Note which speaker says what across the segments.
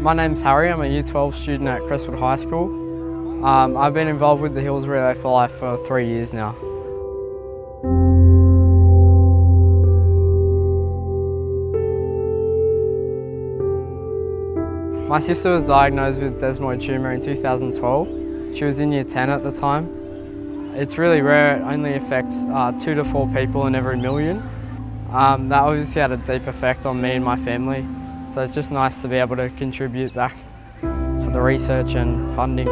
Speaker 1: My name's Harry, I'm a Year 12 student at Crestwood High School. I've been involved with the Hills Relay for Life for 3 years now. My sister was diagnosed with desmoid tumour in 2012. She was in Year 10 at the time. It's really rare, it only affects 2 to 4 people in every million. That obviously had a deep effect on me and my family, so it's just nice to be able to contribute back to the research and funding.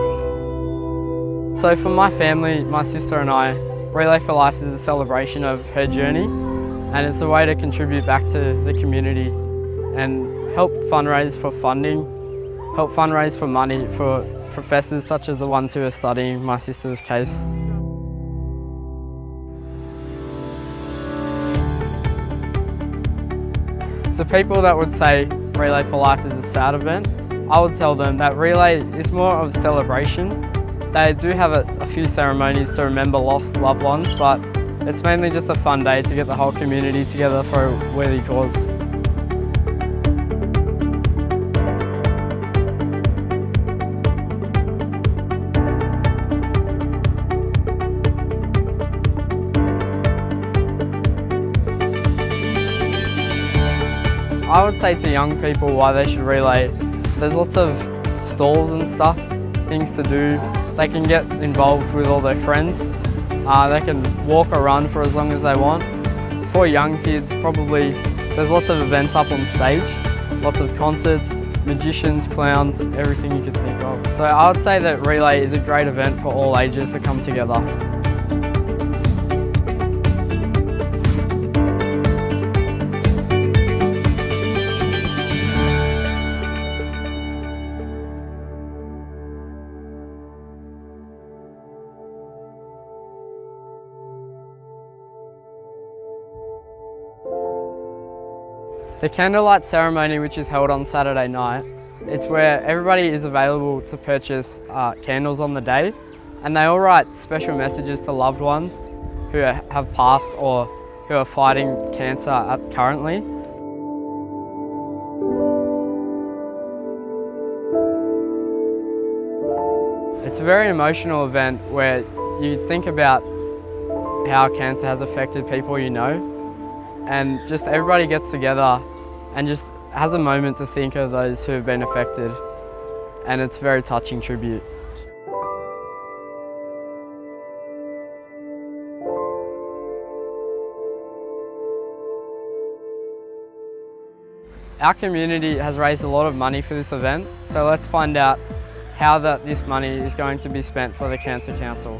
Speaker 1: So for my family, my sister and I, Relay for Life is a celebration of her journey, and it's a way to contribute back to the community and help fundraise for funding, help fundraise for money for professors such as the ones who are studying my sister's case. To people that would say Relay for Life is a sad event, I would tell them that Relay is more of a celebration. They do have a few ceremonies to remember lost loved ones, but it's mainly just a fun day to get the whole community together for a worthy cause. I would say to young people why they should relay. There's lots of stalls and stuff, things to do. They can get involved with all their friends. They can walk or run for as long as they want. For young kids, probably there's lots of events up on stage, lots of concerts, magicians, clowns, everything you could think of. So I would say that Relay is a great event for all ages to come together. The candlelight ceremony, which is held on Saturday night, it's where everybody is available to purchase candles on the day, and they all write special messages to loved ones who have passed or who are fighting cancer currently. It's a very emotional event where you think about how cancer has affected people you know, and just everybody gets together and just has a moment to think of those who have been affected, and it's a very touching tribute. Our community has raised a lot of money for this event, so let's find out how this money is going to be spent for the Cancer Council.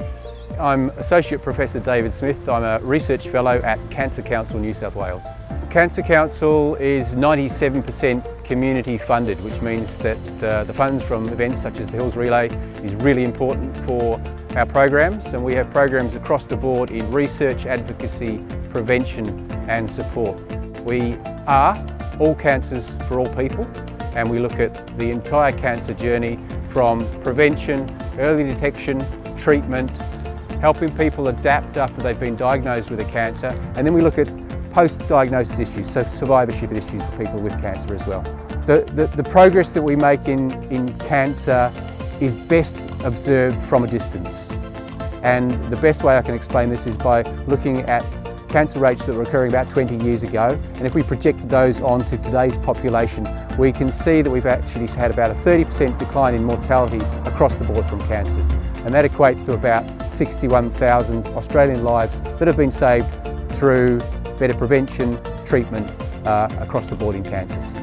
Speaker 2: I'm Associate Professor David Smith. I'm a Research Fellow at Cancer Council New South Wales. Cancer Council is 97% community funded, which means that the funds from events such as the Hills Relay is really important for our programs, and we have programs across the board in research, advocacy, prevention and support. We are all cancers for all people, and we look at the entire cancer journey from prevention, early detection, treatment, helping people adapt after they've been diagnosed with a cancer, and then we look at post-diagnosis issues, so survivorship issues for people with cancer as well. The progress that we make in cancer is best observed from a distance, and the best way I can explain this is by looking at cancer rates that were occurring about 20 years ago, and if we project those onto today's population, we can see that we've actually had about a 30% decline in mortality across the board from cancers, and that equates to about 61,000 Australian lives that have been saved through better prevention, treatment across the board in cancers.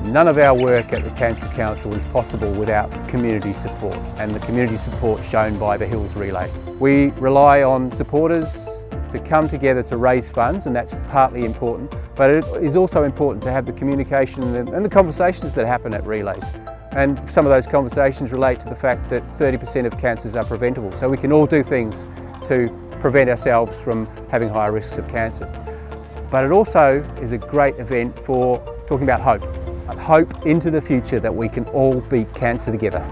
Speaker 2: None of our work at the Cancer Council is possible without community support, and the community support shown by the Hills Relay. We rely on supporters to come together to raise funds, and that's partly important, but it is also important to have the communication and the conversations that happen at relays. And some of those conversations relate to the fact that 30% of cancers are preventable, so we can all do things to prevent ourselves from having higher risks of cancer. But it also is a great event for talking about hope. Hope into the future that we can all beat cancer together.